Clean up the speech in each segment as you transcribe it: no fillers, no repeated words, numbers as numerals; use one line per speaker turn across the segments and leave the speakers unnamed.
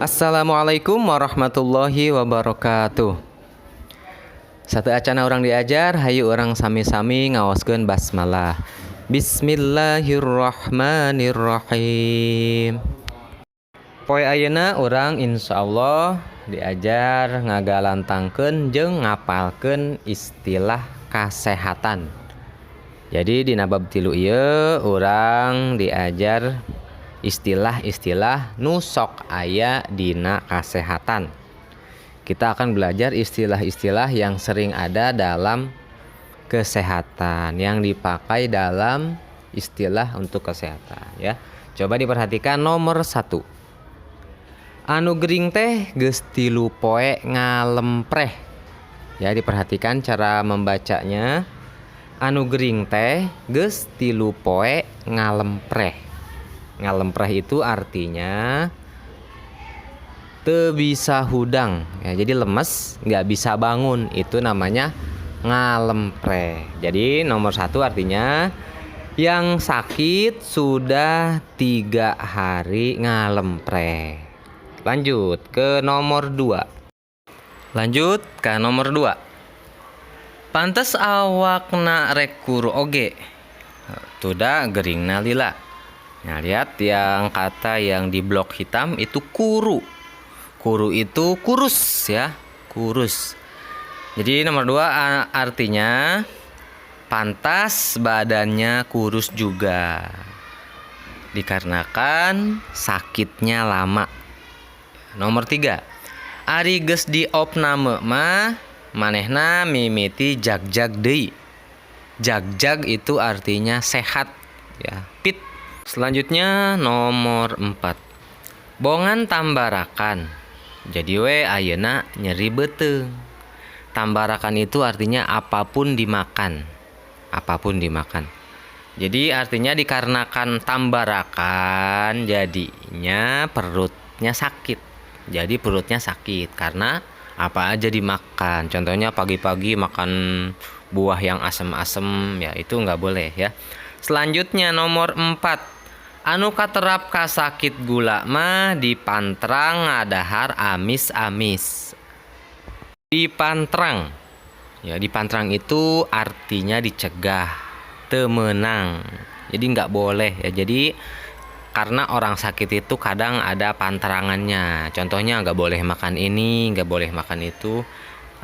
Assalamualaikum warahmatullahi wabarakatuh. Satu acana orang diajar, hayu orang sami-sami ngawaskeun basmalah. Bismillahirrahmanirrahim. Poe ayeuna urang insyaallah diajar ngagalantangkeun jeung ngapalkeun istilah kasehatan. Jadi dina bab 3 ieu urang diajar istilah-istilah nu sok aya dina kasehatan. Kita akan belajar istilah-istilah yang sering ada dalam kesehatan, yang dipakai dalam istilah untuk kesehatan ya. Coba diperhatikan nomor 1. Anu gering teh geus 3 poe ngalempreh. Ya, diperhatikan cara membacanya. Anu gering teh geus 3 poe ngalempreh. Ngalempreh itu artinya teu bisa hudang ya, jadi lemes, nggak bisa bangun, itu namanya ngalempreh. Jadi nomor 1 artinya yang sakit sudah 3 hari ngalempreh. Lanjut ke nomor 2. Pantes awakna rek kuru oge, tuda geringna lila. Nah, lihat yang kata yang di blok hitam itu kuru. Kuru itu kurus ya, kurus. Jadi nomor 2 artinya pantas badannya kurus juga. Dikarenakan sakitnya lama. Nomor 3. Ari geus diopname mah manehna mimiti jag-jag deui. Jag-jag itu artinya sehat ya, fit. Selanjutnya nomor 4. Bongan tambarakan. Jadi ayeuna nyeri beuteung. Tambarakan itu artinya apapun dimakan. Apapun dimakan. Jadi artinya dikarenakan tambarakan jadinya perutnya sakit. Jadi perutnya sakit karena apa aja dimakan. Contohnya pagi-pagi makan buah yang asem-asem ya, itu nggak boleh ya. Selanjutnya nomor 4. Anu katerap kasakit gula mah dipantrang ngadahar amis-amis. Dipantrang. Ya, dipantrang itu artinya dicegah, teu meunang. Jadi nggak boleh ya. Jadi karena orang sakit itu kadang ada pantrangannya. Contohnya nggak boleh makan ini, nggak boleh makan itu.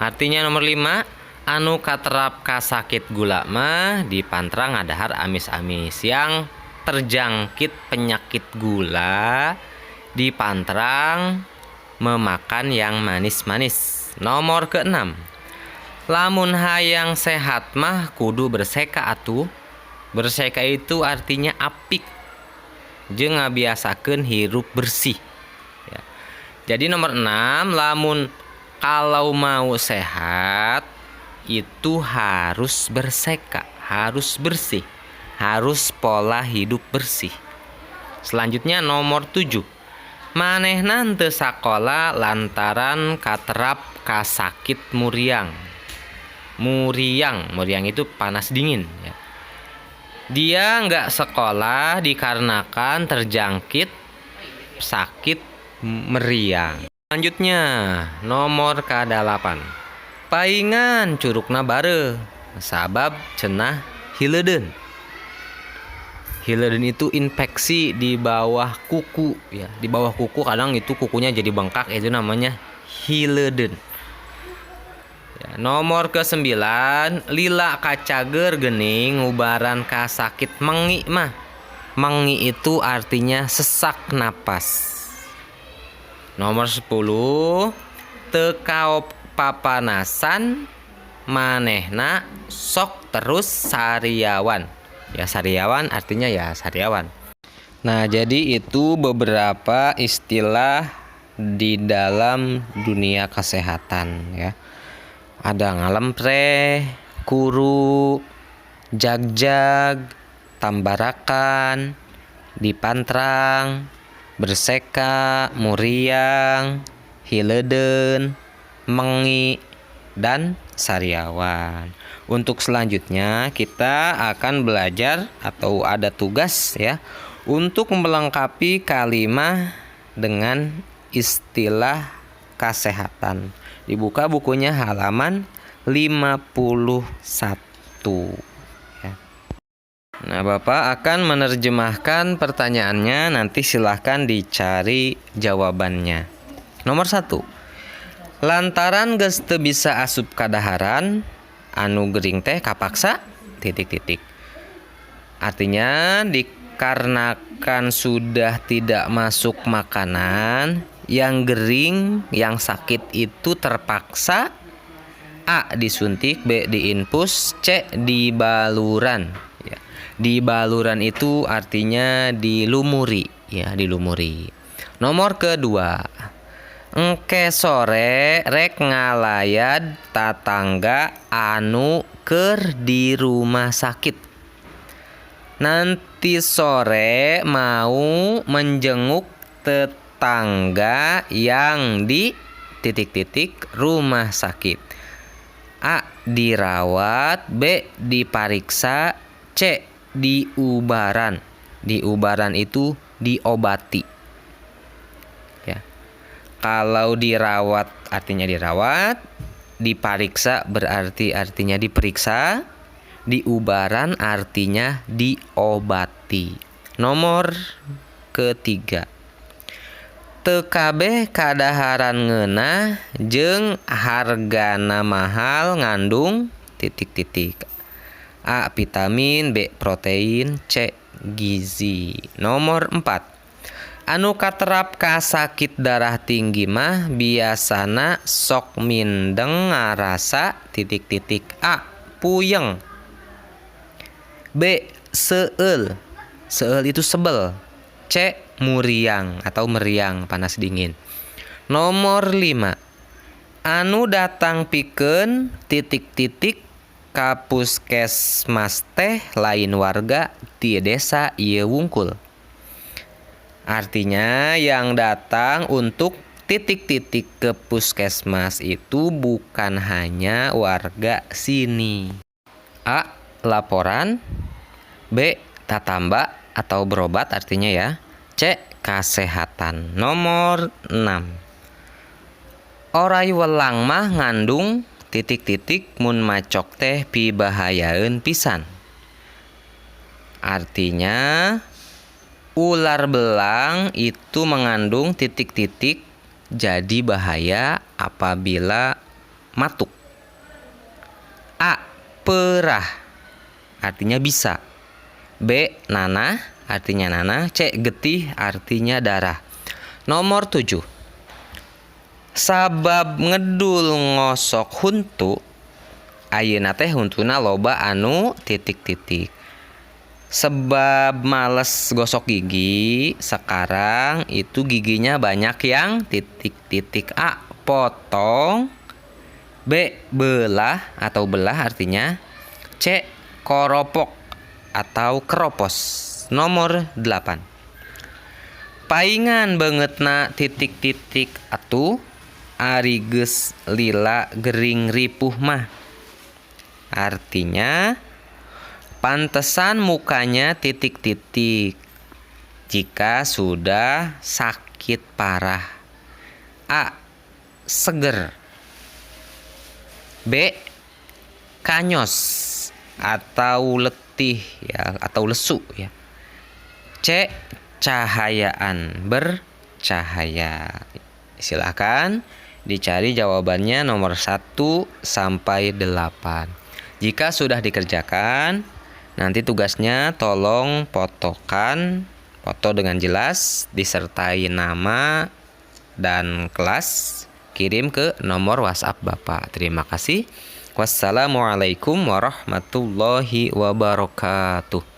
Artinya nomor 5. Anu katerap kasakit gula mah dipantrang ngadahar amis-amis. Yang terjangkit penyakit gula dipantrang memakan yang manis-manis. Nomor ke-6. Lamun hayang sehat mah kudu berseka atuh. Berseka itu artinya apik. Jeung ngabiasakeun hirup bersih. Ya. Jadi nomor 6, lamun kalau mau sehat itu harus berseka, harus bersih. Harus pola hidup bersih. Selanjutnya nomor 7. Manehna teu sakola lantaran katerap kasakit muriang. Muriang itu panas dingin ya. Dia nggak sekolah dikarenakan terjangkit sakit meriang. Selanjutnya nomor ke-8. Paingan curugna bareu sabab cenah hileudeuh. Hileudeuh itu infeksi di bawah kuku ya. Di bawah kuku kadang itu kukunya jadi bengkak, itu namanya hileudeuh. Ya, nomor ke-9. Lila kacager geuning ngubaran kasakit mengi mah. Mengi itu artinya sesak napas. Nomor 10. Teu kaop papanasan manehna sok terus sariawan. Ya, sariawan artinya ya sariawan. Nah, jadi itu beberapa istilah di dalam dunia kesehatan ya. Ada ngalempreh, kuru, jag-jag, tambarakan, dipantrang, berseka, muriang, hileudeuh, mengi, dan sariawan. Untuk selanjutnya kita akan belajar atau ada tugas ya untuk melengkapi kalimat dengan istilah kesehatan. Dibuka bukunya halaman 51. Ya. Nah, Bapak akan menerjemahkan pertanyaannya, nanti silahkan dicari jawabannya. Nomor 1. Lantaran geus teu bisa asup kadaharan, anu gering teh kapaksa ... Artinya dikarenakan sudah tidak masuk makanan, yang gering, yang sakit itu terpaksa A. disuntik, B. diinfus, C. dibaluran. Ya. Dibaluran itu artinya dilumuri, ya, dilumuri. Nomor kedua, engke sore rek ngalayad tatangga anu keur di rumah sakit. Nanti sore mau menjenguk tetangga yang di ... rumah sakit. A. dirawat, B. dipariksa, C. diubaran. Diubaran itu diobati. Ya. Kalau dirawat artinya dirawat, dipariksa berarti artinya diperiksa, diubaran artinya diobati. Nomor ketiga, teu kabeh kadaharan ngeunah jeung hargana mahal ngandung ... A. vitamin, B. protein, C. gizi. Nomor 4, anu katerap ka sakit darah tinggi mah biasana sok mindeng ngarasa ... A. puyeng, B. seueul. Seueul itu sebel. C. muriang atau meriang, panas dingin. Nomor 5, anu datang pikeun ... ka puskesmas teh lain warga ti desa ieu wungkul. Artinya yang datang untuk ... ke puskesmas itu bukan hanya warga sini. A. laporan, B. tatamba atau berobat artinya ya, C. kesehatan. Nomor 6, orai welang mah ngandung ... mun macok teh pibahayaeun pisan. Artinya ular belang itu mengandung ... jadi bahaya apabila matuk. A. perah artinya bisa, B. nanah artinya nanah, C. getih artinya darah. Nomor 7, sabab ngedul ngosok huntu, ayeuna teh huntuna loba anu ... Sebab males gosok gigi, sekarang itu giginya banyak yang ... A. potong, B. belah atau belah artinya, C. koropok atau keropos. Nomor 8, paingan beungeutna ... atuh ari geus lila gering ripuh mah. Artinya pantesan mukanya ... jika sudah sakit parah. A. seger, B. kanyos atau letih ya, atau lesu ya, C. cahayaan, bercahaya. Silakan dicari jawabannya nomor 1 sampai 8. Jika sudah dikerjakan, nanti tugasnya tolong foto dengan jelas disertai nama dan kelas, kirim ke nomor WhatsApp Bapak. Terima kasih. Wassalamualaikum warahmatullahi wabarakatuh.